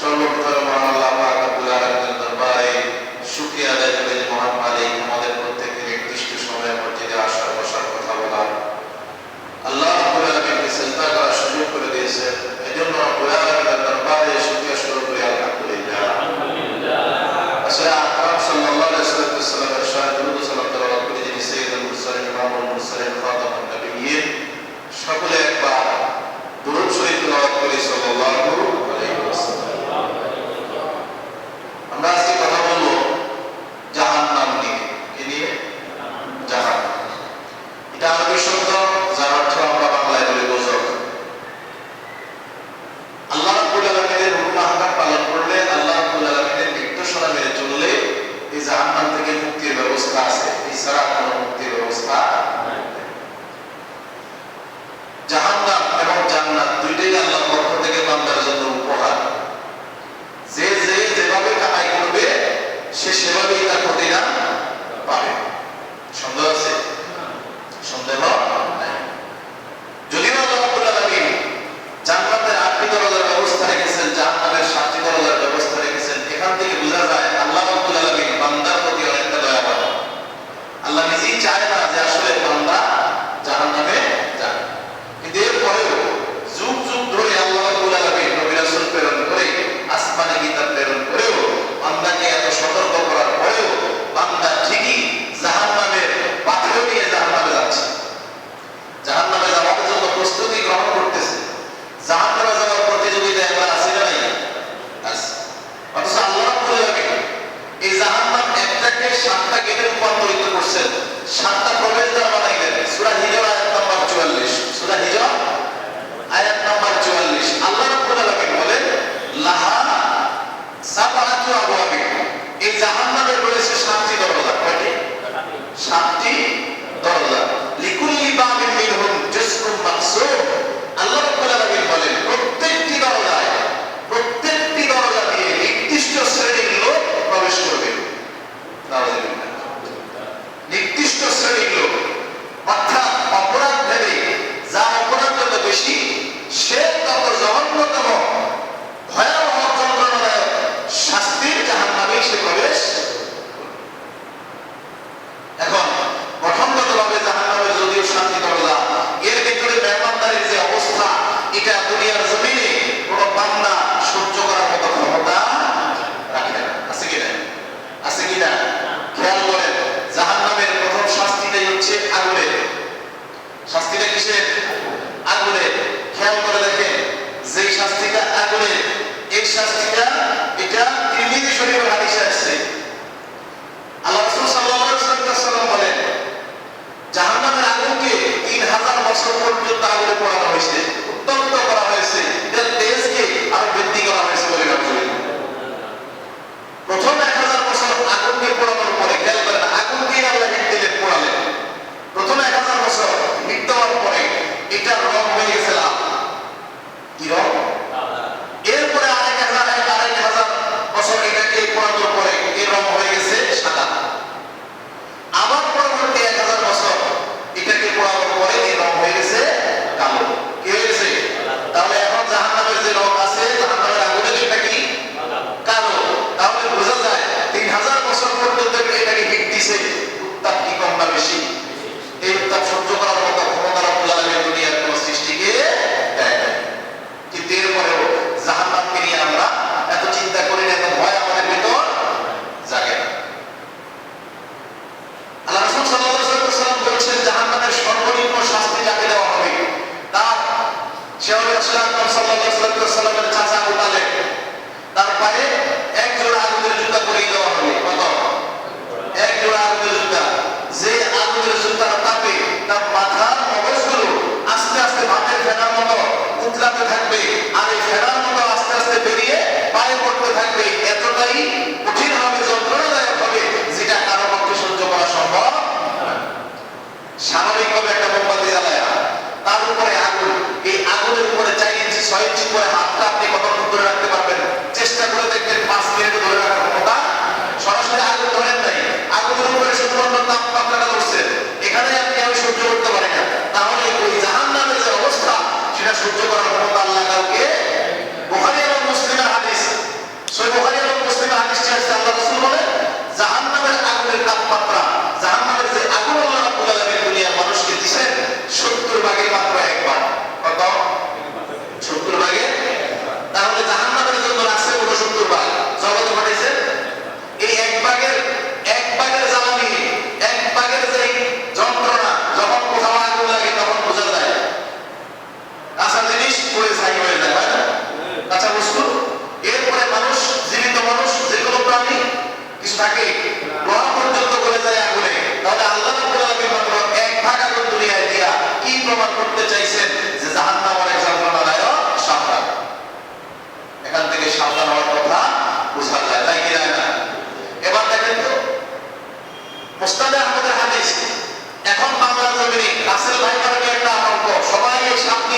সর্বপ্রথম মহান আল্লাহ পাক রব্বুল আলামিনের দরবারে শুকরিয়া আদায় করি যে মহান মালিক আমাদের প্রত্যেককে নির্দিষ্ট সময়ে মসজিদে আসার বসার কথা বলার আল্লাহ রাব্বুল আলামিনকে সিজদা করার সুযোগ করে দিয়েছেন। এজন্য রব্বুল আলামিনের দরবারে শুকরিয়া স্বরূপ করি আলহামদুলিল্লাহ। আসলে আকরাম সাল্লাল্লাহু আলাইহি ওয়াসাল্লামের শাহে দুরূদ সালাম তেলাওয়াত করে যিনি সাইয়্যিদুল মুরসালিন ইমামুল মুরসালিন খাতামুন নবিয়্যিন, সকলে একবার দুরূদ শরীফ তেলাওয়াত করি সাল্লাল্লাহু আলাইহি ওয়াসাল্লাম। আমরা আজকে কথা বলবো জাহান্নাম নিয়ে। কি নিয়ে? জাহান্নাম। এটা আরবি শব্দ, যার অর্থ আমরা বাংলায় বলি দোজখ। আল্লাহ রাব্বুল আলামিনের হুকুম আহকাম পালন করলে, আল্লাহ রাব্বুল আলামিনের নির্দেশনা মেনে চললে এই জাহান্নাম থেকে মুক্তির ব্যবস্থা আছে, এছাড়া কোনো মুক্তির ব্যবস্থা নাই। জাহান্নাম এবং জান্নাত দুইটাই আল্লাহর পক্ষ থেকে বান্দার জন্য উপহার। যে যেভাবে কামাই করবে সে সেভাবেই তার প্রতিদান পাবে। সন্দেহ আছে? সন্দেহ নাই। যদিও আল্লাহ রাব্বুল আলামিন জান্নাতের 8টি দরজার ব্যবস্থা রেখেছেন, জাহান্নামের 7টি দরজার ব্যবস্থা রেখেছেন, এখান থেকে বোঝা যায় আল্লাহ রাব্বুল আলামিন বান্দার প্রতি অনেকটা দয়াবান। আল্লাহ নিজেই চায় না যে আসলে বান্দা জাহান্নামে যাক, কিন্তু এরপরে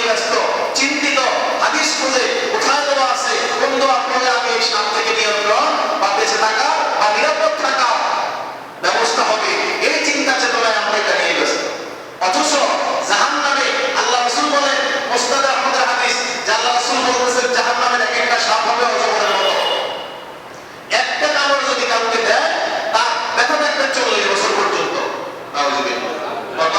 নিয়ে ব্যস্ত, চিন্তিত, হাদিস খুঁজে কোথায় দোয়া আছে, কোন দোয়া পড়লে আমি এই সাপ থেকে নিয়ন্ত্রণ বা বেঁচে থাকা বা নিরাপদ থাকা ব্যবস্থা হবে, এই চিন্তা চেতনায় আমরা এটা নিয়ে ব্যস্ত। অথচ জাহান্নামে আল্লাহ রাসূল বলেন, মুসনাদ আহমদের হাদিস, যে আল্লাহ রাসূল বলতেছেন জাহান্নামের এক একটা সাপ হবে অজগরের মতো। একটা কামড় যদি কাউকে দেয় তার ব্যথা থাকবে 40 বছর পর্যন্ত। নাউযুবিল্লাহ। কত?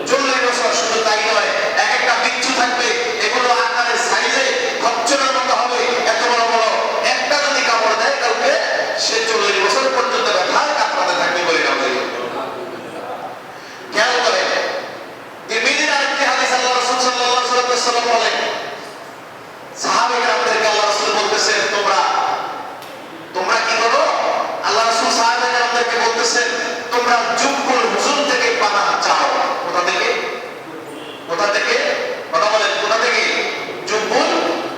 40 বছর। শুধু তাই নয়, এক একটা বিচ্ছু থাকবে, এগুলো আকারে সাইজে খচ্চরের মতো হবে, এত বড় বড়। একটা যদি কামড় দেয় কাউকে, সে 40 বছর পর্যন্ত ব্যথায় কাতরাতে থাকবে বলে নাউযুবিল্লাহ। খেয়াল করেন, তিরমিজির আরেকটি হাদিস আল্লাহ রাসূল সাল্লাল্লাহু আলাইহি ওয়াসাল্লাম বলেন, সাহাবায়ে-কেরামদেরকে আল্লাহ রাসূল বলতেছেন, তোমরা কি করো? আল্লাহ রাসূল সাহাবায়ে-কেরামদেরকে বলতেছেন, তোমরা জুব্বুল হুজুন থেকে পানাহ চাও। কোথা থেকে? কোথা থেকে? কথা বলেন, কোথা থেকে? জুব্বুল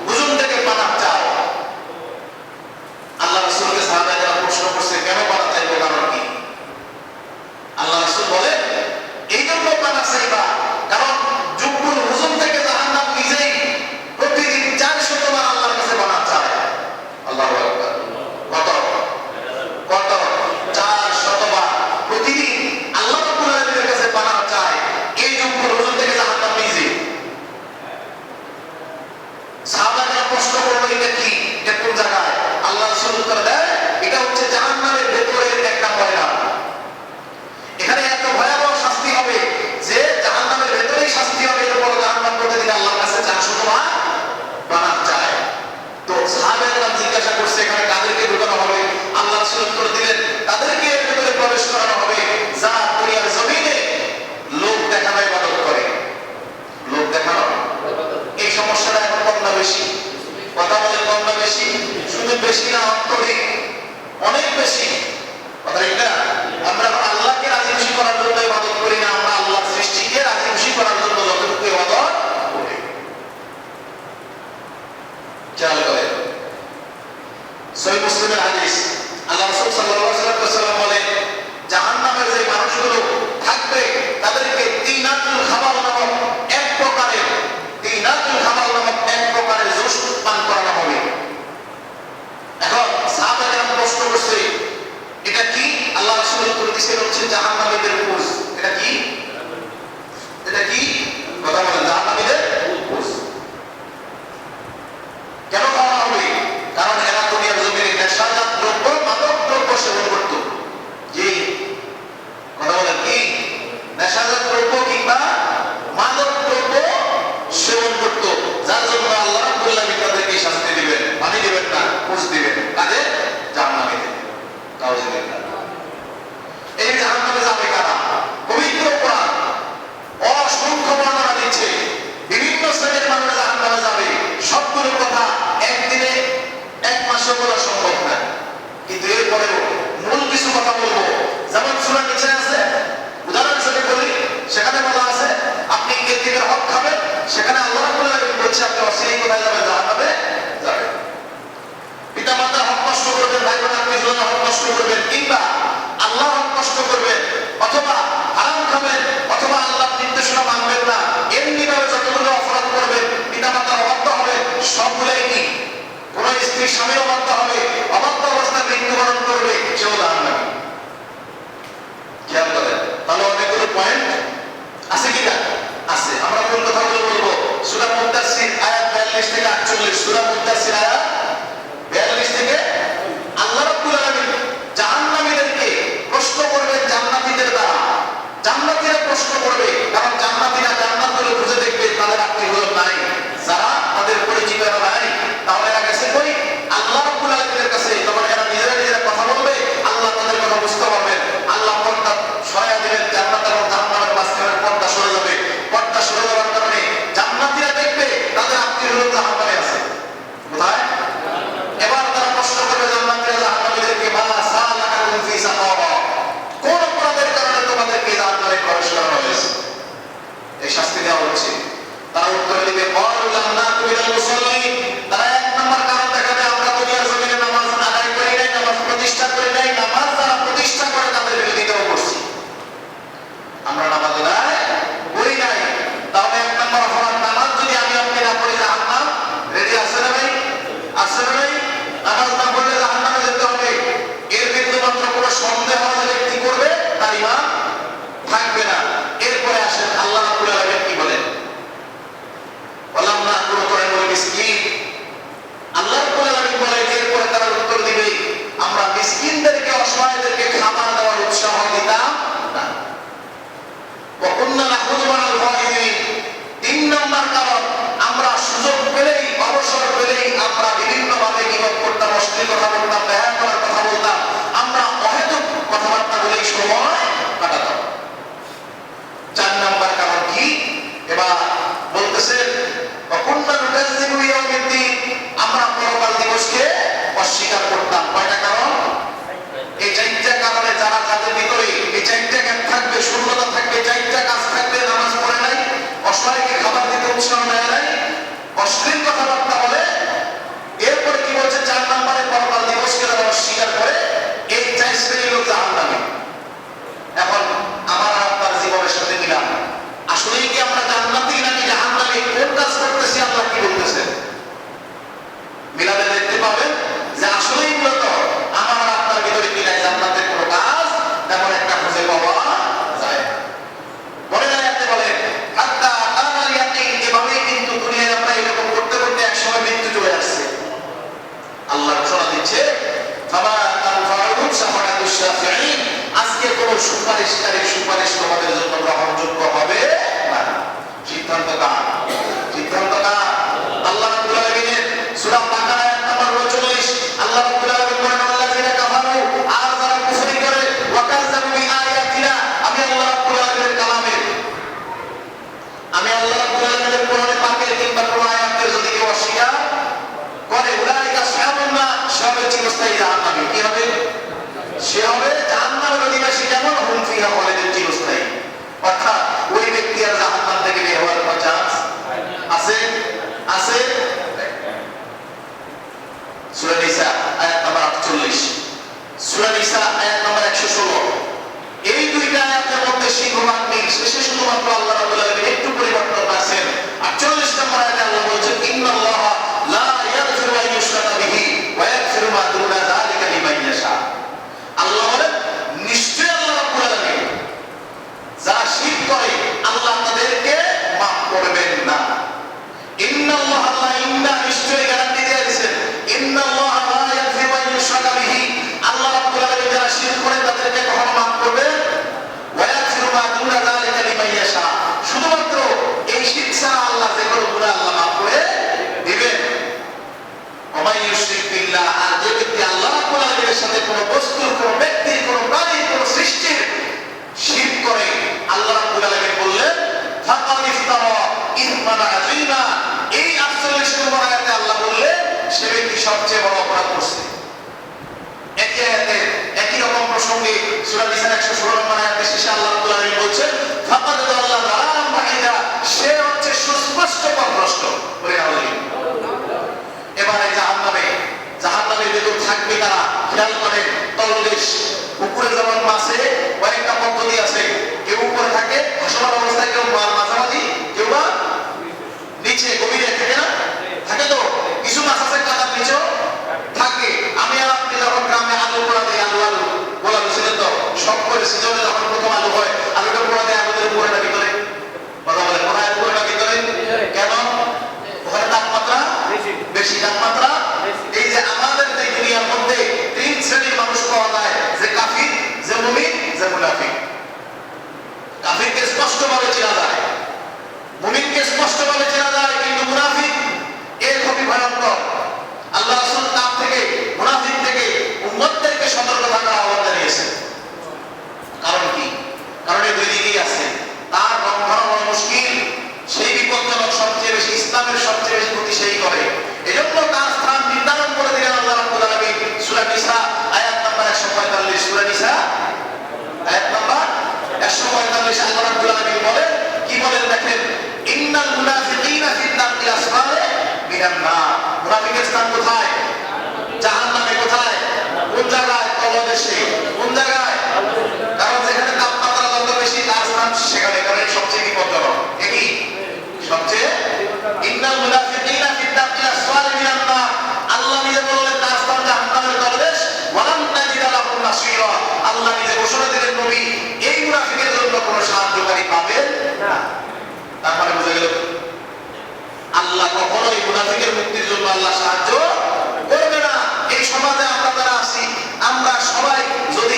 হুজুন থেকে পানাহ চাও। আল্লাহ রাসূলকে সাহাবায়ে-কেরাম প্রশ্ন করছে, কেন পানাহ চাইবো, কারণ কি? আল্লাহ রাসূল বলেন, এই জন্য পানাহ চাইবা কারণ জুব্বুল হুজুন থেকে জাহান্নাম নিজেই প্রতিদিন 400 বার আল্লাহর কাছে পানাহ চায়। আল্লাহু আকবার। কত? 400 বার প্রতিদিন আল্লাহ রাব্বুল আলামিনের কাছে পানাহ চায় এই জুব্বুল হুজুন থেকে জাহান্নাম নিজে। সাহাবারা প্রশ্ন করলো, এটা কি, এটা কোন জায়গায়? আল্লাহ রাসূল উত্তর দেয়, এটা হচ্ছে জাহান্নামের ভেতরের একটা ময়লা। এখানে এত ভয়াবহ শাস্তি হবে যে জাহান্নামের ভেতরেই শাস্তি হবে, এরপর জাহান্নাম প্রতিদিন আল্লাহর কাছে 400 বার পানাহ চায়। তো সাহাবারা জিজ্ঞাসা করছে, এখানে কাদেরকে ঢোকানো হবে? আল্লাহ রাসূল উত্তর দিলেন, তাদেরকে এর ভেতরে প্রবেশ করানো হবে যারা দুনিয়ার জমিনে লোক দেখানো ইবাদত করে। লোক দেখানো, এই সমস্যাটা এখন কম না বেশি? কথা বলে, কম না বেশি? শুধু বেশি না, অত্যধিক, অনেক বেশি। কথা ঠিক না? আমরা আল্লাহকে রাজি খুশি করার জন্য ইবাদত করি না, আমরা আল্লাহর সৃষ্টিকে রাজি খুশি করার জন্য যতটুকু ইবাদত করি। খেয়াল করেন, সহিহ মুসলিমের হাদিস, আল্লাহ রাসূল সাল্লাল্লাহু আলাইহি ওয়াসাল্লাম বলেন, জাহান্নামের যে মানুষগুলো থাকবে তাদেরকে তিনাতুল খাবাল নামক এক প্রকারের জোশ পান করানো হবে। এখন সাহাবারা প্রশ্ন করছে, এটা কি? আল্লাহ রাসূল উত্তর দিয়েছেন, হচ্ছে জাহান্নামীদের পুষ। এটা কি? এটা কি? কথা বলেন, জাহান্নামীদের পুষ। কেন খাওয়া হবে? কারণ এরা দুনিয়ার জমিনে নেশাজাত দ্রব্য, মাদক দ্রব্য সেবন করত। জি, কথা বলেন, কি? নেশাজাত দ্রব্য কিংবা মাদক দ্রব্য সেবন করত, যার জন্য আল্লাহ রাব্বুল আলামিন তাদেরকে শাস্তি দিবেন, পানি দিবেন না, পুষ দিবেন। কাদের? জাহান্নামীদের। নাউযুবিল্লাহ। এই জাহান্নামে যাবে কারা? পবিত্র কোরআন অসংখ্য বর্ণনা দিচ্ছে, বিভিন্ন শ্রেণীর মানুষ জাহান্নামে যাবে। সবগুলো কথা একদিনে, এক মাসে বলা সম্ভব না, কিন্তু এরপরেও মূল কিছু কথা বলবো। যেমন সূরা নিচে আছে, উদাহরণ হিসেবে বলি, সেখানে বলা আছে আপনি এতিমের হক খাবেন, সেখানে আল্লাহ রাব্বুল আলামিন বলছে আপনি অচিরেই কোথায় যাবেন? জাহান্নামে যাবেন। পিতামাতার হক নষ্ট করবেন, ভাই বোন আত্মীয়স্বজনের হক নষ্ট করবেন, কিংবা আল্লাহর হক নষ্ট করবেন, অথবা হারাম খাবেন, অথবা আল্লাহর নির্দেশনা মানবেন না, এমনি ভাবে যতগুলো অপরাধ করবেন, পিতামাতার অবাধ্য হবে, সবগুলোই কি? কোন স্ত্রী স্বামীর অবাধ্য হবে, অবাধ্য অবস্থায় মৃত্যুবরণ করবে, সেও জাহান্নামী। খেয়াল করেন, তাহলে অনেকগুলো পয়েন্ট আছে কিনা? আছে। আমরা কোন কথাগুলো বলবো? সূরা মুদ্দাসসির আয়াত 42 থেকে 48। সূরা মুদ্দাসসির আয়াত 42 থেকে আল্লাহ রাব্বুল আলামিন জাহান্নামীদেরকে প্রশ্ন করবেন জান্নাতীদের দ্বারা। জান্নাতীরা প্রশ্ন করবে, কারণ জান্নাতীরা জান্নাতগুলো খুঁজে দেখবে, তাদের আত্মীয়স্বজন নাই, যারা তাদের পরিচিতরা নাই, তাহলে এরা গেছে কই? আল্লাহ রাব্বুল আলামিনের কাছে। তখন এরা নিজেরা কথা বলবে, আল্লাহ তাদের অসহায়দেরকে খাবার দেওয়ার উৎসাহ দিতাম না। তিন নম্বর কারণ, আমরা সুযোগ পেলেই, অবসর পেলেই আমরা বিভিন্ন ভাবে গীবত করতাম, অশ্লীল কথা বলতাম, ব্যয় করার কথা বলতাম, আমরা অহেতুক কথাবার্তা বলেই সময় কাটাতাম। 4 নম্বর কারণ কি? এবার বলতেছেন আমরা পরকাল দিবসকে অস্বীকার করতাম। কয়টা কারণ? এই 4টা কারণে যারা যাদের ভিতরে এই 4টা জ্ঞান থাকবে, শূন্যতা থাকবে, 4টা কাজ থাকবে, নামাজ পড়ে নাই, অসহায়কে খাবার দিতে উৎসাহ দেয় নাই, অশ্লীল কথাবার্তা বলে, এরপরে কি বলছে 4 নম্বরে পরকাল দিবসকে যারা অস্বীকার করে, এই 4 শ্রেণীর লোক জাহান্নামী। এখন আমার আপনার জীবনের সাথে মিলান, আসলেই কি আমরা জান্নাতি নাকি জাহান্নামী? কোন কাজ করতেছি আল্লাহ কি বলতেছেন? মিলালে দেখতে পাবেন যে আসলেই মূলত আমার আপনার ভিতরে কি নাই, জান্নাতের কোনো কাজ তেমন একটা খুঁজে পাওয়া যায়। মনে নাই আপনি বলেন হাত্তা তানাল ইয়াকিন, এভাবেই কিন্তু দুনিয়ায় আমরা এরকম করতে করতে একসময় মৃত্যু চলে আসছে। আল্লাহ ঘোষণা দিচ্ছে ফামা তানফাউহুম শাফাআতুশ শাফিঈন, আজকে কোনো সুপারিশকারীর সুপারিশ তোমাদের জন্য গ্রহণযোগ্য হবে না। সিদ্ধান্ত কার? সিদ্ধান্ত কার? আল্লাহ রাব্বুল আলামিনের সূরা বাকারা আয়াত নম্বর 39 আল্লাহ রাব্বুল আলামিন বলেন আল্লাযীনা কাফারু, আর যারা কুফরি করে, ওয়া কাযযাবু বিআয়াতিনা, আমি আল্লাহ রাব্বুল আলামিনের কালামে, আমি আল্লাহ রাব্বুল আলামিনের কোরআনে পাকের কিংবা কোন আয়াতের যদি কেউ অস্বীকার করে, উলাইকা আসহাবুন নার, সে হবে চিরস্থায়ী জাহান্নামী। কি হবে? সে হবে জাহান্নামের অধিবাসী, যেমন হুম ফিহা খালিদুন, চিরস্থায়ী। অর্থাৎ ওই ব্যক্তি আর জাহান্নাম থেকে বের হওয়ার কোনো চান্স আছে? আছে? সূরা নিসা আয়াত নম্বর 48, সূরা নিসা আয়াত নম্বর 116, এই দুইটা আয়াতের মধ্যে সিংহভাগ মিল, শেষে শুধুমাত্র আল্লাহ রাব্বুল আলামিন একটু পরিবর্তন করেছেন। 48 নম্বর আয়াতে আল্লাহ বলেছেন ইন্নাল্লাহা লা ইয়াগফিরু আন ইউশরাকা বিহি ওয়া ইয়াগফিরু মা দুনা যালিকা লিমান ইয়াশা। আল্লাহ বলেন নিশ্চয়ই আল্লাহ রাব্বুল আলামিন যারা শিরক করে আল্লাহ তাদেরকে মাফ করবেন না। ইন্নাল্লাহা লা, ইন্না নিশ্চয়ই গ্যারান্টি দিয়ে দিয়েছেন, ইন্নাল্লাহা লা ইয়াগফিরু আন ইউশরাকা বিহি, আল্লাহ রাব্বুল আলামিন যারা শিরক করে তাদেরকে কখনো মাফ করবেন, ওয়া ইয়াগফিরু মা দুনা যালিকা লিমান ইয়াশা, শুধুমাত্র এই শিরক ছাড়া আল্লাহ যে কোনো গুনাহ আল্লাহ মাফ করে দিবেন। ওয়া মান ইউশরিক বিল্লাহ, আর যে ব্যক্তি আল্লাহ রাব্বুল আলামিনের সাথে কোনো বস্তুর, কোনো ব্যক্তির, কোনো প্রাণীর, কোনো সৃষ্টির শিরক করে, আল্লাহ রাব্বুল আলামিন বললেন ফাকাদ ইফতারা ইসমান আযীমা, এই 48 নম্বর আয়াতে আল্লাহ বললেন সে ব্যক্তি সবচেয়ে বড় অপরাধ করছে। একই আয়াতে একই রকম প্রসঙ্গে সূরা নিসা 116 নম্বর আয়াতে শেষে আল্লাহ রাব্বুল আলামিন বলছেন ফাকাদ দাল্লা দালালান বাঈদা, সে হচ্ছে সুস্পষ্ট পথভ্রষ্ট। এবারে জাহান্নামের ভিতর থাকবে তারা, খেয়াল করেন, তলদেশ, উপরে যেমন মাছে কয়েকটা পদ্ধতি আছে, কেউ উপরে থাকে ভাসমান অবস্থায়, কেউ মাঝামাঝি, কেউ বা নিচে গভীরে থাকে না, থাকে তো কিছু মাছ আছে কাদার নিচেও থাকে। আমি আর আপনি যখন গ্রামে আলু পোড়া দিই, আলু গোলা বুঝলেন তো, সব করে সিজনে যখন প্রথম আলু হয়, আলুটা পোড়া দেয় আলুদের উপরেটা ভিতরে, কথা বলে মনে হয় উপরেটা ভিতরে, কেন? ওখানে তাপমাত্রা বেশি, তাপমাত্রা। এই যে আমাদের এই দুনিয়ার মধ্যে 3 শ্রেণীর মানুষ পাওয়া যায়, যে কাফির, যে মুমিন, যে মুনাফিক। কাফিরকে স্পষ্টভাবে চেনা যায়, মুমিনকে স্পষ্টভাবে চেনা যায়, কিন্তু মুনাফিক এর খুবই ভয়ঙ্কর। আল্লাহ রাসূল তার থেকে, মুনাফিক থেকে উম্মতদেরকে সতর্ক থাকার আহ্বান জানিয়েছেন। কারণ কি? কারণ এই দুই দিকেই আছে, তার রং ধরা বড় মুশকিল, সেই বিপজ্জনক, সবচেয়ে বেশি ইসলামের সবচেয়ে বেশি ক্ষতি সেই করে। এজন্য তার স্থান নির্ধারণ করে দিলেন আল্লাহ রাব্বুল আলামিন সূরা নিসা আয়াত নম্বর 145, সূরা নিসা আয়াত নম্বর 145 আল্লাহ রাব্বুল আলামিন বলেন, কি বলেন দেখেন, ইন্নাল মুনাফিকিনা ফিদ দারকিল আসফালি মিনান নার, মুনাফিকের স্থান কোথায়? জাহান্নামে। কোথায়? কোন জায়গায়? তলদেশে। কোন জায়গায়? কারণ যেখানে তাপমাত্রা যত বেশি তার স্থান সেখানে, কারণ সবচেয়ে বিপজ্জনক। কি সবচেয়ে? ইন্নাল মুনাফিকিনা ফিদ দারকিল আসফালি মিনান নার, আল্লাহ নিজে বললেন তার স্থান জাহান্নামের তলদেশ। ওয়ালাম তাজিদ লাহুম নাসীরা, আল্লাহ নিজে ঘোষণা দিলেন নবী এই মুনাফিকের জন্য কোনো সাহায্যকারী পাবেন না। তার মানে বোঝা গেল আল্লাহ কখনোই মুনাফিকের মুক্তির জন্য আল্লাহ সাহায্য করবে না। এই সমাজে আমরা যারা আছি, আমরা সবাই যদি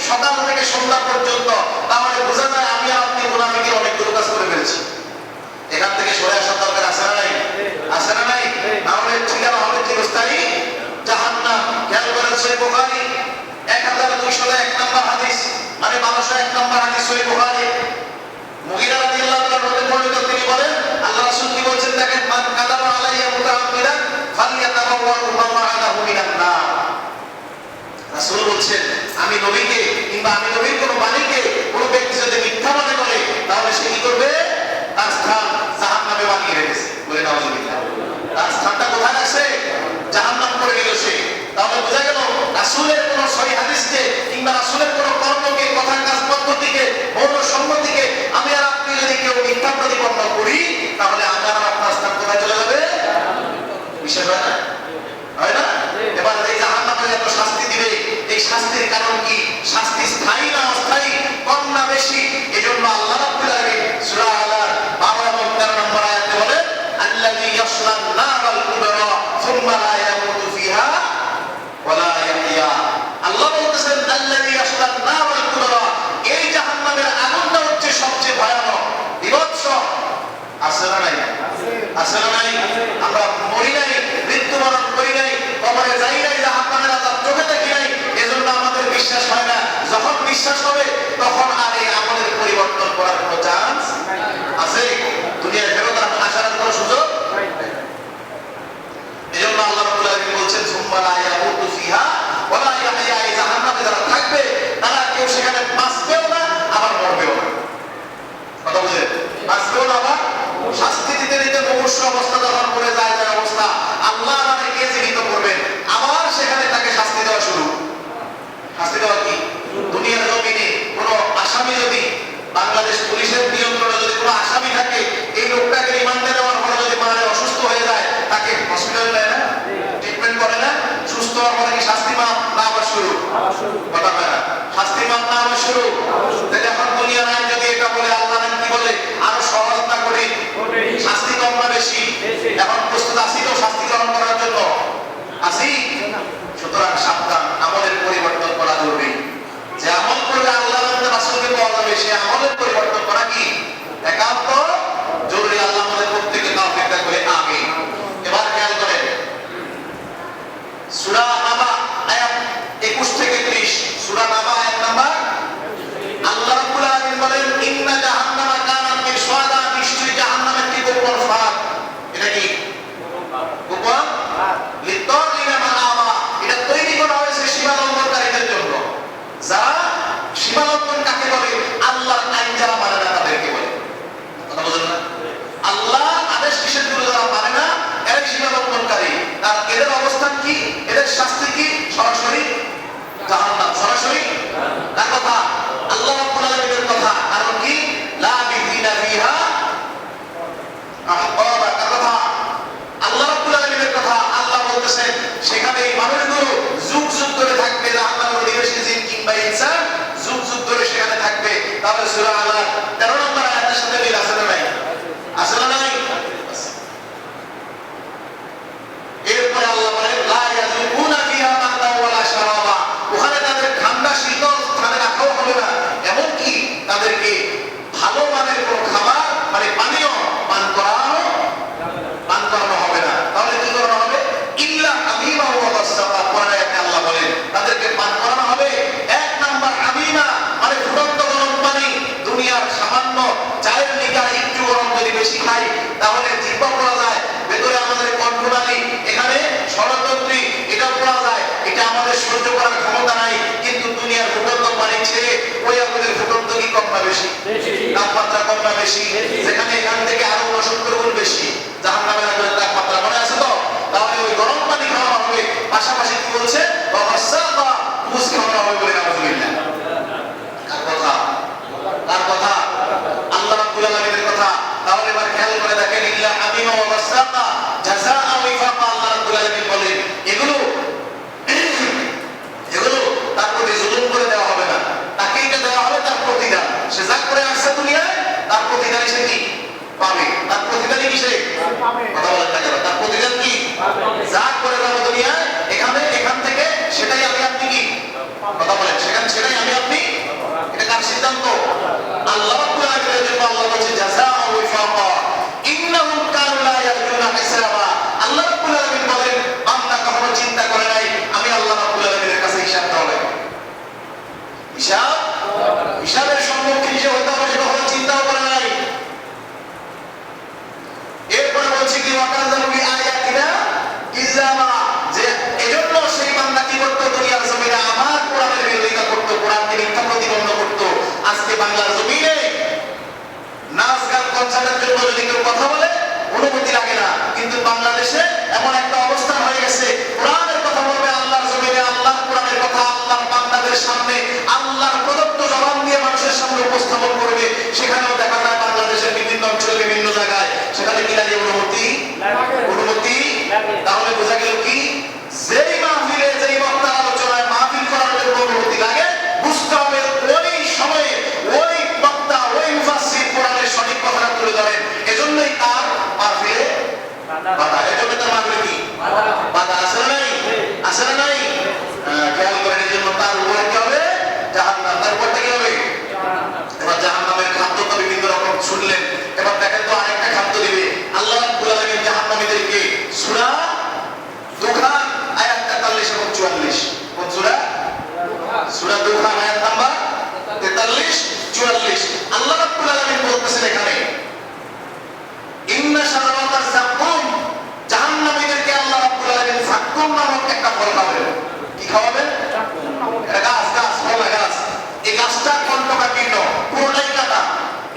সকাল থেকে সন্ধ্যা পর্যন্ত, তাহলে বোঝা যায় আমি আর আপনি মুনাফিকের অনেকগুলো কাজ করে ফেলছি। এখান থেকে সরে আসার দরকার আছে না নাই? আছে না নাই? তাহলে ঠিকানা হবে চিরস্থায়ী জাহান্নাম। খেয়াল করেন সহিহ বুখারী 1201 নম্বর হাদিস, মানে 1201 নম্বর হাদিস সহিহ বুখারী। মুগীরা রাদিয়াল্লাহু তাআলা হতে বর্ণিত, তিনি বলেন আল্লাহ রাসূল কি বলেছেন দেখেন, মান কাদাবা আলাইয়া মুতাআম্মিদান ফালইয়াতাবাওয়া মাকআদাহু মিনান নার। রাসূল বলছেন আমি নবীকে কিংবা আমি নবীর কোন বাণীকে কোন ব্যক্তি যদি মিথ্যা মনে করে, তাহলে সে কি করবে? তার স্থান জাহান্নামে বানিয়ে রেখেছে। বলে নাউযুবিল্লাহ। তার স্থানটা কোথায় রাখছে? জাহান্নাম করে গেল সে। তাহলে বোঝা গেল রাসূলের কোন সহিহ হাদিসকে কিংবা রাসূলের কোন কর্মকে, কথা, কাজ, পদ্ধতিকে, মৌন সম্মতিকে আমি আর আপনি যদি কেউ মিথ্যা প্রতিপন্ন করি, তাহলে আমার আর আপনার স্থান কোথায় চলে যাবে? বিশ্বাস হয় না? হয় না? এবার এই জাহান্নামে এত শাস্তি দিবে, এই শাস্তির কারণ কি? শাস্তি স্থায়ী না অস্থায়ী, কম না বেশি? এজন্য আল্লাহ রাব্বুল আলামিন সূরা আলার 12 এবং 13 নম্বর আয়াতে বলেন আল্লাযী ইয়াসলান নারাল কুবরা সুম্মা লা ইয়ামুতু ফিহা ওয়া লা ইয়াহইয়া। আল্লাহ বলতেছেন আল্লাযী ইয়াসলান নারাল কুবরা, এই জাহান্নামের আগুনটা হচ্ছে সবচেয়ে ভয়ানক, বিভৎস। আছে না নাই? আছে না নাই? আমরা মরি নাই, মৃত্যুবরণ করি নাই, কবরে যাই নাই, জাহান্নামের আযাব চোখে দেখি নাই, এজন্য আমাদের বিশ্বাস হয় না। যখন বিশ্বাস হবে তখন আর এই আমলের পরিবর্তন করার কোনো চান্স আছে? দুনিয়ায় ফেরত আসার কোনো সুযোগ? এজন্য আল্লাহ রাব্বুল আলামিন বলছেন সুম্মা লা ইয়ামুতু ফিহা ওয়া লা ইয়াহইয়া। এই জাহান্নামে যারা থাকবে তারা কেউ সেখানে বাঁচবেও না, আবার মরবেও না। কথা বুঝেন? বাঁচবেও না, আবার শাস্তি দিতে দিতে মুমূর্ষু অবস্থা যখন পড়ে যায়, যে অবস্থা আল্লাহ আমাদের কে জীবিত করবেন, আবার সেখানে তাকে শাস্তি দেওয়া শুরু। শাস্তি দেওয়া কি? দুনিয়ার জমিনে কোনো আসামি যদি, বাংলাদেশ পুলিশের নিয়ন্ত্রণে যদি কোনো আসামি থাকে, এই লোকটাকে রিমান্ডে নেওয়ার পরে যদি মারে অসুস্থ হয়ে যায়, তাকে হসপিটালে নেয় না, ট্রিটমেন্ট করে না, সুস্থ হওয়ার পরে কি শাস্তি মাপ না আবার শুরু? কথা হয় না? শাস্তি মাপ না আবার শুরু? তাহলে এখন দুনিয়ার আইন যদি এটা বলে, আল্লাহ আইন কি বলে? আরো সহজ না কঠিন? শাস্তি কম না বেশি? এখন প্রস্তুত আছি তো শাস্তি গ্রহণ করার জন্য? আছি? সুতরাং সাবধান, আমলের পরিবর্তন করা জরুরি। যে আমল করলে আল্লাহ এবং রাসূলকে পাওয়া যাবে, সে আমলের পরিবর্তন করা কি একান্ত জরুরি। আল্লাহ আমাদের প্রত্যেককে তৌফিক দান করে, আমিন। এবার খেয়াল করেন সূরা নাবা আয়াত 21 থেকে 30। সূরা নাবা আয়াত নাম্বার, আল্লাহ রাব্বুল আলামিন বলেন ইন্না জাহান্নামা কানাত মিরসাদা, নিশ্চয়ই জাহান্নাম একটি গোপন ফাঁদ। এটা কি গোপন ফাঁদ? লিতাগিনা মাআবা, এটা তৈরি করা হয়েছে সীমালঙ্ঘনকারীদের জন্য। যারা সীমালঙ্ঘন কাকে বলে? আল্লাহর আইন যারা মানে না তাদেরকে বলে। কথা বুঝলেন না? আল্লাহ আদেশ নিষেধগুলো যারা মানে না, এরাই সীমালঙ্ঘনকারী। আর এদের অবস্থান কি? এদের শাস্তি কি? সরাসরি জাহান্নাম। সরাসরি কার কথা? আল্লাহ রাব্বুল আলামিনের কথা। কারণ কি? লাবিথিনা ফিহা আহকাবা। কার কথা? আল্লাহ রাব্বুল আলামিনের কথা। আল্লাহ বলতেছেন সেখানে এই মানুষগুলো যুগ যুগ ধরে থাকবে, জাহান্নামের অধিবাসী জিন কিংবা ইনসান যুগ যুগ ধরে সেখানে থাকবে। তাহলে সূরা আলার 13 নম্বর আয়াতের সাথে মিল আছে না নাই? আছে না নাই? এরপরে আল্লাহ বলেন লা ইয়াযুকুনা ফিহা মা'দান ওয়ালা শারাবা, ওখানে তাদের ঠান্ডা শীতল স্থানে রাখাও হবে না, এমনকি তাদেরকে ভালো মানের কোনো খাবার মানে পানীয় পান করানো হবে না। তাহলে কি করানো হবে? ইল্লা হামিমা ওয়া গাসসাকা। কোরআনে আল্লাহ বলেন তাদেরকে পান করানো হবে 1 নাম্বার হামিমা, মানে ফুটন্ত গরম পানি। দুনিয়ার সামান্য চায়ের লিটার একটু গরম যদি বেশি খাই, তাহলে জিহ্বা পোড়া যায়, ভেতরে আমাদের কণ্ঠনালী, এখানে ষড়যন্ত্রী, এটা পোড়া যায়, এটা আমাদের সহ্য করার ক্ষমতা নাই। কিন্তু দুনিয়ার ফুটন্ত পানি ছেড়ে ওই আমাদের ফুটন্ত কি কম না বেশি? তাপমাত্রা কম না বেশি? যেখানে এখান থেকে আরো 69 গুণ বেশি জাহান্নামের আগুনের তাপমাত্রা, মনে আছে তো? তাহলে ওই গরম পানি খাওয়া হবে, পাশাপাশি কি বলছে? ওয়াসাকা, মুস খাওয়া হবে। বলে নাউযুবিল্লাহ। কার কথা? কার কথা? আল্লাহ রাব্বুল আলামিনের কথা। তাহলে এবার খেয়াল করে দেখেন ইল্লা হামিমা ওয়া গাসসাকা জাযাআ ওয়াফাকা। আল্লাহ রাব্বুল আলামিন বলেন এগুলো তার প্রতি জুলুম করে দেওয়া হবে না, তাকে এটা দেওয়া হবে তার প্রতিদান। সে যা করে আসছে দুনিয়ায়, তার প্রতিদান সে কি পাবে? তার প্রতিদান কিসে পাবে? কথা বলেন না কেন? তার প্রতিদান কি? যা করে যাবে দুনিয়ায়, এখান থেকে সেটাই আমি আপনি কি কথা বলেন, সেটাই আমি আপনি জন্য যদি কেউ কথা বলে অনুমতি লাগে না, কিন্তু বাংলাদেশে এমন একটা অবস্থান হয়ে গেছে, কোরআনের কথা বলবে আল্লাহর জমিনে, আল্লাহর কোরআনের কথা আল্লাহর বান্দাদের সামনে আল্লাহর প্রদত্ত জবান দিয়ে মানুষের সামনে উপস্থাপন করবে। সেখানেও দেখা যায় বাংলাদেশের বিভিন্ন অঞ্চলে বিভিন্ন জায়গায় সেখানে কি লাগে? অনুমতি। তাহলে বোঝা গেল কি, যেই মাহফিলে যেই বক্তার আলোচনায় মাহফিল করার জন্য অনুমতি লাগে, বুঝতে হবে ওই সময়ে ওই বক্তা ওই মুফাসসির কোরআনের সঠিক কথাটা তুলে ধরেন, এজন্যই তার মাহফিলে বাধা। এজন্য তার মাহফিলে কি বাধা আছে না নাই? আছে না নাই? খেয়াল করেন। এই জন্য তার উপরে কি হবে? জাহান্নাম। তার উপরটা কি হবে? এবার জাহান্নামের খাদ্য তো বিভিন্ন রকম শুনলেন, এবার দেখেন তো আরেকটা খাদ্য দিবে আল্লাহ রাব্বুল আলামিন জাহান্নামীদেরকে। সূরা দুখান আয়াত 43 এবং 44। কোন সূরা? সূরা দুখান আয়াত নাম্বার 43 44। আল্লাহ রাব্বুল আলামিন বলতেছেন এখানে, ইন্না শাজারাতাজ যাকুম, জাহান্নামীদেরকে আল্লাহ রাব্বুল আলামিন যাকুম নামক একটা ফল খাওয়াবেন। কি খাওয়াবেন? এটা গাছ, ফল গাছ। এই গাছটা কণ্ঠকাকীর্ণ, পুরোটাই কাটা।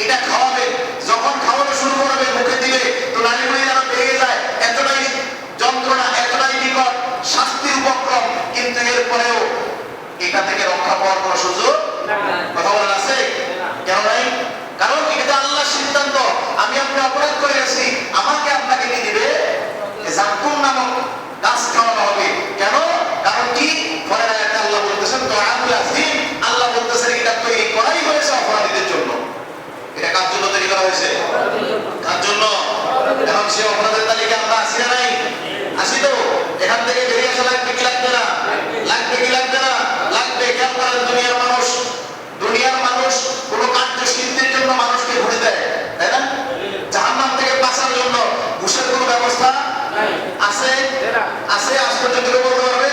এটা খাওয়াবে, যখন খাওয়ানো শুরু করবে মুখে দিবে তো নাড়িভুড়ি যেন ভেঙে যায়, এতটাই যন্ত্রণা, এতটাই নিকট, শাস্তির উপক্রম। কিন্তু এরপরেও এটা থেকে রক্ষা পাওয়ার কোনো সুযোগ কথা বলেন আছে? কেন নাই? কারণ এটা আল্লাহর সিদ্ধান্ত। আমি আপনি অপরাধ করে গেছি, আমাকে আপনাকে কি দিবে? যাকুম নামক গাছ খাওয়ানো হবে। কেন? কারণ কি? পরের আয়াতে আল্লাহ বলতেছেন তুআমুল আযীম, আল্লাহ বলতেছেন এটা তৈরি করাই হয়েছে অপরাধীদের জন্য। এটা কার জন্য তৈরি করা হয়েছে? কার জন্য? এখন সে অপরাধের তালিকা আমরা আসি না নাই? আসি তো। এখান থেকে বেরিয়ে আসা লাগবে কি লাগবে না? লাগবে কি লাগবে না? লাগবে। খেয়াল করেন, দুনিয়ার মানুষ কোনো কার্যসিদ্ধির জন্য মানুষকে ঘুরে দেয়, তাই না? জাহান্নাম থেকে বাঁচার জন্য ঘুষের কোনো ব্যবস্থা আছে? আছে? আজ পর্যন্ত কেউ বলতে পারবে?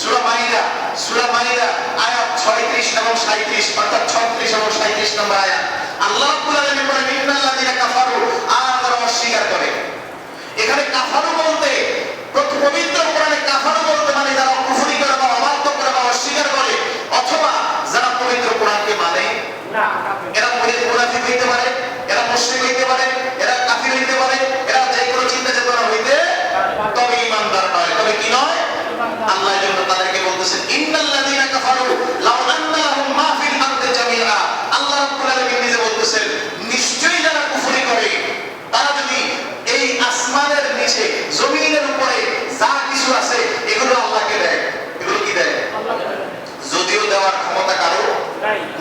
সূরা মাইদা আয়াত 36 এবং 37, অর্থাৎ 36 এবং 37 নম্বর আয়াত। আল্লাহ রাব্বুল আলামিন বলেন, ইন্নাল্লাযীনা কাফারু, আর যারা অস্বীকার করে। এখানে কাফারু বলতে, পবিত্র কোরআনে কাফারু বলতে মানে যারা কুফরি করে বা অবাধ্য করে বা অস্বীকার করে, অথবা যারা পবিত্র কোরআনকে মানে না। এরা মুনাফিক হইতে পারে, এরা মুশরিক হইতে পারে, এরা কাফির হইতে পারে, এরা যে কোনো চিন্তা চেতনা হইতে, তবে ঈমানদার নয়। তবে কি নয়? আল্লাহ এর জন্য তাদেরকে বলতেছেন, ইন্নাল্লাযীনা কাফারু লাউ আন্না লাহুম মা ফিল আরদি জামিআ। আল্লাহ রাব্বুল আলামিন নিজে বলতেছেন, নিশ্চয়ই যারা কুফরি করে তারা যদি এই আসমানের নিচে জমিনের উপরে যা কিছু আছে এগুলো আল্লাহকে দেয়। এগুলো কি দেয়? যদিও দেওয়ার ক্ষমতা কারো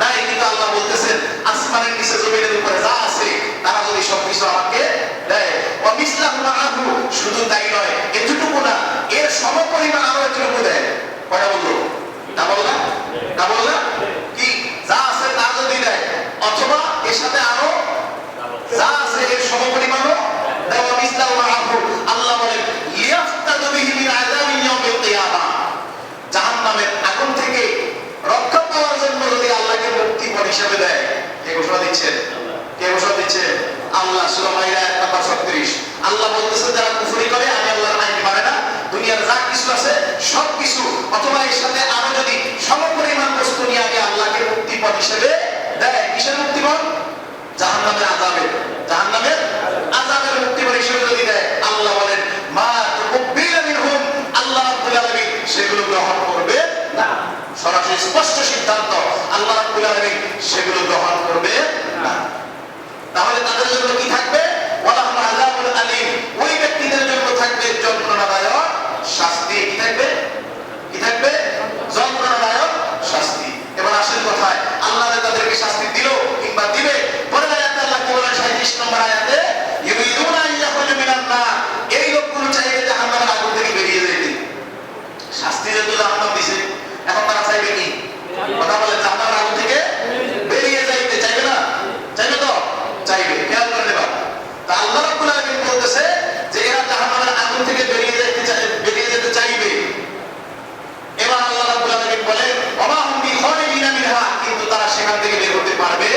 নাই, কিন্তু আল্লাহ বলতেছেন আসমানের নিচে জমিনের উপরে যা আছে তারা যদি সবকিছু আমাকে দেয়। ওয়া মিসলাহু মাআহু, শুধু তাই নয়, এতটুকু না, এর সমপরিমাণ আরো এতটুকু দেয়। কয়টা বললো? ডাবল না? কি যা আছে তা যদি দেয়, অথবা এর সাথে আরো যা আছে এর সমপরিমাণও দেয়। ওয়া মিসলাহু মাআহু, আল্লাহ বলেন লিয়াফতাদু বিহি মিন আযাবি ইয়াউমিল কিয়ামা, জাহান্নামের আগুন থেকে রক্ষা পাওয়ার জন্য যদি আল্লাহকে মুক্তিপণ হিসেবে দেয়। কে ঘোষণা দিচ্ছেন? আল্লাহ। সূরা মাইদা আয়াত নাম্বার 36। আল্লাহ বলতেছেন যারা কুফরি করে, আমি আল্লাহর আইন মানে না, দুনিয়ার যা কিছু আছে সবকিছু, অথবা এর সাথে আরো যদি সমপরিমাণ বস্তু নিয়ে আগে আল্লাহকে মুক্তিপণ হিসেবে দেয়। কিসের মুক্তিপণ? জাহান্নামের আযাবের মুক্তিপণ হিসেবে যদি দেয়, আল্লাহ বলেন মা তুকবিলা মিনহুম, আল্লাহ রাব্বুল আলামিন সেগুলো গ্রহণ করবে না। সরাসরি স্পষ্ট সিদ্ধান্ত, আল্লাহ রাব্বুল আলামিন সেগুলো গ্রহণ করবে না। তাহলে তাদের জন্য কি থাকবে? ওয়ালাহুম আযাবুল আলীম, ওই ব্যক্তিদের জন্য থাকবে যন্ত্রণাদায়ক শাস্তি। কি থাকবে? যন্ত্রণাদায়ক শাস্তি। এবার আসল কথায়, আল্লাহ তাদেরকে শাস্তি দিল কিংবা দিবে। পরের আয়াতে আল্লাহ কি বলেন? 37 নম্বর আয়াতে, ইউরিদুনা আন ইয়াখরুজু মিনান নার, এই লোকগুলো চাইবে জাহান্নামের আগুন থেকে বেরিয়ে যেতে। শাস্তি যেহেতু জাহান্নাম দিছে, এখন তারা চাইবে কি? কথা বলে, জাহান্নামের আগুন থেকে বেরিয়ে যাইতে চাইবে না? চাইবে তো? চাইবে। খেয়াল করে নেবা। তা আল্লাহ রাব্বুল আলামিন বলতেছে যে এরা জাহান্নামের আগুন থেকে বেরিয়ে যেতে চাইবে। এবার আল্লাহ রাব্বুল আলামিন বলেন ওমা হুম বিখারিজিনা মিনহা, কিন্তু তারা সেখান থেকে বের হতে পারবে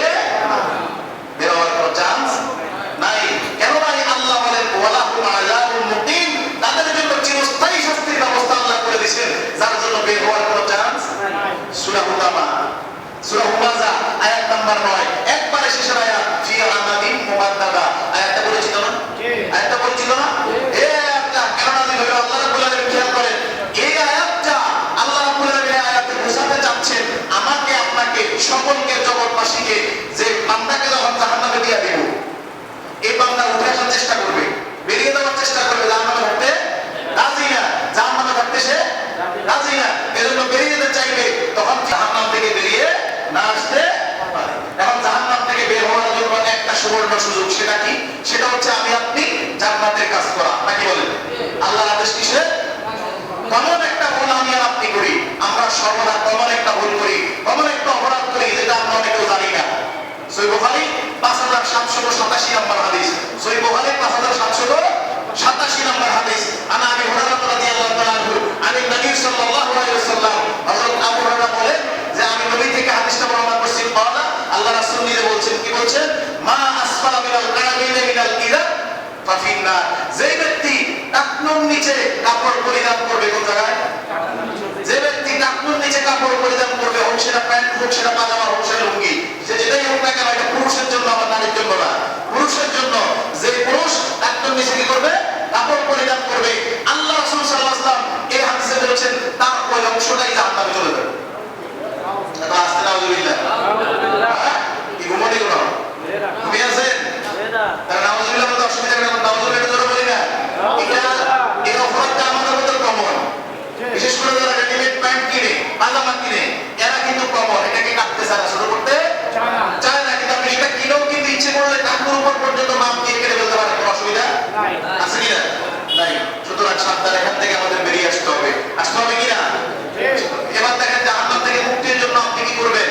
না। বের হওয়ার কোনো চান্স নাই। কেন নাই? আল্লাহ বলেন ওয়ালাহুম আযাবুন মুকিম, তাদের জন্য চিরস্থায়ী শাস্তির ব্যবস্থা আল্লাহ করে দিয়েছেন, যার জন্য বের হওয়ার কোনো চান্স নাই। সূরা হুমাযা আয়াত নাম্বার 9, একবারে শেষের আয়াত, ফি আমাদিন মুমাদ্দাদা, আয়াতটা পরিচিত না? এই আয়াতটা কেন নাযিল হলো আল্লাহ রাব্বুল আলামিন খেয়াল করেন। এই আয়াতটা আল্লাহ রাব্বুল আলামিন আয়াতে বোঝাতে চাচ্ছেন আমাকে আপনাকে সকলকে জগৎবাসীকে যে বান্দাকে যখন জাহান্নামে দিয়ে দেব, এই বান্দা উঠে আসার চেষ্টা করবে, বেরিয়ে যাওয়ার চেষ্টা করবে, জাহান্নামে থাকতে রাজি না, জাহান্নামে থাকতে সে রাজি না, এজন্য বেরিয়ে যেতে চাইবে, তখন জাহান্নাম থেকে বেরিয়ে না আসতে পারে। এখন জাহান্নাম থেকে বের হওয়ার জন্য একটা সুবর্ণ সুযোগ, সেটা কি? সেটা হচ্ছে আমি আপনি জান্নাতের কাজ করা, নাকি বলেন? আল্লাহর আদেশ কিসের? কমন একটা ভুল আমি আর আপনি করি, আমরা সর্বদা কমন একটা ভুল করি, কমন একটা অপরাধ করি যেটা আমরা অনেকেও জানি না। সহিহ বুখারী 5787 নম্বর হাদিস, সহিহ বুখারী 5787 নম্বর হাদিস। আনা আবি হুরায়রা রাদিয়াল্লাহু তাআলা আনহু আনিন নবী সাল্লাল্লাহু আলাইহি ওয়াসাল্লাম, হযরত আবু হুরায়রা বলেন যে আমি নবী থেকে হাদিসটা বর্ণনা করছি, বলা আল্লাহ রাসূল নিজে বলছেন, কি বলছেন? মা আসফালা মিনাল কারাবিন মিনাল ইরাদ ফাফিন্না, যে ব্যক্তি টাকনুর নিচে কাপড় পরিধান করবে, কোন জায়গায়? যে ব্যক্তি টাকনুর নিচে কাপড় পরিধান করবে, হোক সেটা প্যান্ট, হোক সেটা পাজামা, হোক সেটা লুঙ্গি, সে যেটাই হোক না কেন, এটা পুরুষের জন্য, আবার নারীর জন্য না, পুরুষের জন্য। যে পুরুষ টাকনুর নিচে কি করবে? কাপড় পরিধান করবে, আল্লাহ রাসূল সাল্লাল্লাহু আলাইহি ওয়াসাল্লাম এই হাদিসে বলেছেন তার ওই অংশটাই জাহান্নামে চলে যাবে। এটা আসতে নাউজুবিল্লাহ, কি ঘুমোনি কোন ঘুমি আছেন? তার নাউজুবিল্লাহ বলতে অসুবিধা নেই, নাউজুবিল্লাহ জোরে বলি না। এটা অপরাধটা আমাদের মধ্যে কমন, বিশেষ করে যারা রেডিমেড প্যান্ট কিনে, পাজামা কিনে, এরা কিন্তু কমন এটাকে কাটতে চায় না, শুরু করতে চায় না, কিন্তু আপনি সেটা কিনেও কিন্তু ইচ্ছে করলে টাকুর উপর পর্যন্ত মাপ দিয়ে কেটে ফেলতে পারেন, কোনো অসুবিধা আছে কিনা? নাই। সুতরাং সাবধান, এখান থেকে আমাদের বেরিয়ে আসতে হবে, আসতে হবে কিনা? এবার দেখেন জাহান্নাম থেকে মুক্তির জন্য আপনি কি করবেন?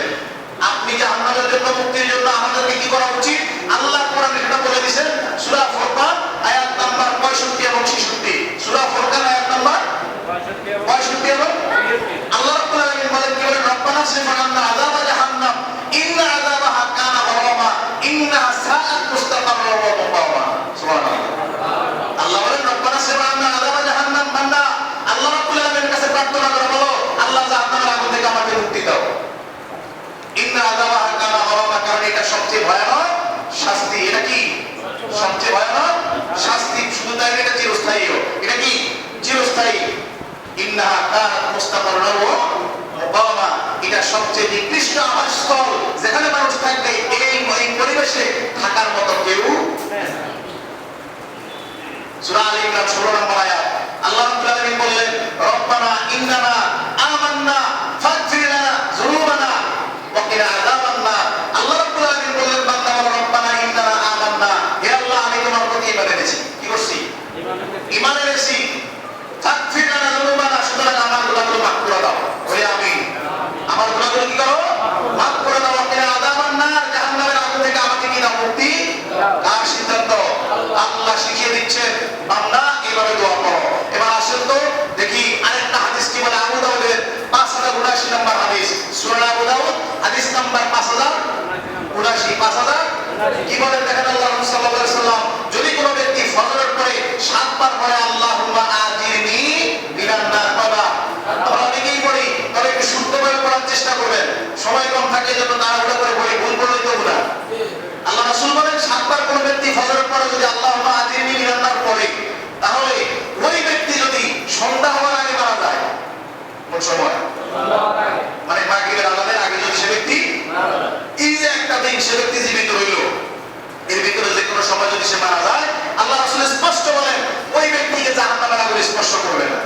আপনি জাহান্নামের জন্য মুক্তির জন্য আমাদেরকে কি করা উচিত? আল্লাহ কোরআনে এটা বলে দিয়েছেন, সূরা ফুরকান আয়াত নাম্বার 65 এবং 66। সূরা ফুরকান আয়াত নাম্বার 65 এবং আল্লাহ রাব্বুল আলামিন বলেন, কি বলেন? রব্বানা সিরফ আন্না আযাবা জাহান্নাম ইন্না আযাবাহা কানা গরামা ইন্নাহা সাআত মুস্তাকাররা ওয়া মুকামা। সুবহানাল্লাহ। আল্লাহ বলেন, রব্বানা সিরফ আন্না আযাবা জাহান্নাম, বান্দা আল্লাহ রাব্বুল আলামিনের কাছে প্রার্থনা করে বলো, আল্লাহ জাহান্নামের আগুন থেকে আমাকে মুক্তি দাও। ইন্না আযাবাহা কানা গরামা, কারণ এটা সবচেয়ে ভয়ানক শাস্তি। এটা কি? সবচেয়ে ভয়ানক শাস্তি। শুধু তাই, এটা চিরস্থায়ীও। এটা কি? চিরস্থায়ী। ইন্নাহা কানাত মুস্তাকাররা ওয়া মুকামা, এটা সবচেয়ে নিকৃষ্ট আবাসস্থল, যেখানে মানুষ থাকবে এই পরিবেশে থাকার মতো কেউ। সূরা আল ইমরান 16 নম্বর আয়াত, আল্লাহ রাব্বুল আলামিন বললেন, রব্বানা ইন্নানা আমান্না ফাগফির লানা যুনুবানা ওয়া কিনা আযাবান নার। আল্লাহ রাব্বুল আলামিন বললেন, বান্দা বলো, রব্বানা ইন্নানা আমান্না, হে আল্লাহ আমি তোমার প্রতি ঈমান এনেছি। কি করছি? ঈমান এনেছি। ফাগফির লানা যুনুবানা, সুতরাং আমার গুনাহগুলো মাফ করে দাও। ওরে আমি আমার গুনাহগুলো কি করো? মাফ করে দাও। ওয়া কিনা আযাবান নার, জাহান্নামের আগুন থেকে আমাকে কি দাও? মুক্তি। কার সিদ্ধান্ত? আল্লাহ শিখিয়ে দিচ্ছেন, বান্দা এইভাবে দোয়া করো। এবার আসেন তো দেখি আরেকটা হাদিস কি বলে, আবু দাউদের 5079 নম্বর হাদিস, সূরা আবু দাউদ হাদিস নাম্বার 5079। 5000 কি বলে দেখেন, আল্লাহ রাসূল সাল্লাল্লাহু আলাইহি ওয়াসাল্লাম, যদি কোনো ব্যক্তি ফজরের পরে 7 বার পড়ে আল্লাহুম্মা আজিরনি মিনান নার, বাবা আমরা অনেকেই পড়ি, তবে একটু শুদ্ধভাবে পড়ার চেষ্টা করবেন, সময় কম থাকে এজন্য তাড়াহুড়া করে পড়ি, ভুল পড়লেই তো গুনাহ। আল্লাহ রাসূল বলেন, 7 বার কোনো ব্যক্তি ফজরের পরে যদি আল্লাহুম্মা আজিরনি মিনান নার পড়ে, তাহলে ওই ব্যক্তি যদি সন্ধ্যা হওয়ার আগে মারা যায়, কোন সময়? মানে মাগরিবের আযানের আগে যদি সে ব্যক্তি, এই যে একটা দিন সে ব্যক্তি জীবিত রইল, এর ভিতরে যে কোনো সময় যদি সে মারা যায়, আল্লাহ রাসূল স্পষ্ট বলেন ওই ব্যক্তিকে জাহান্নামের আগুন স্পর্শ করবে না।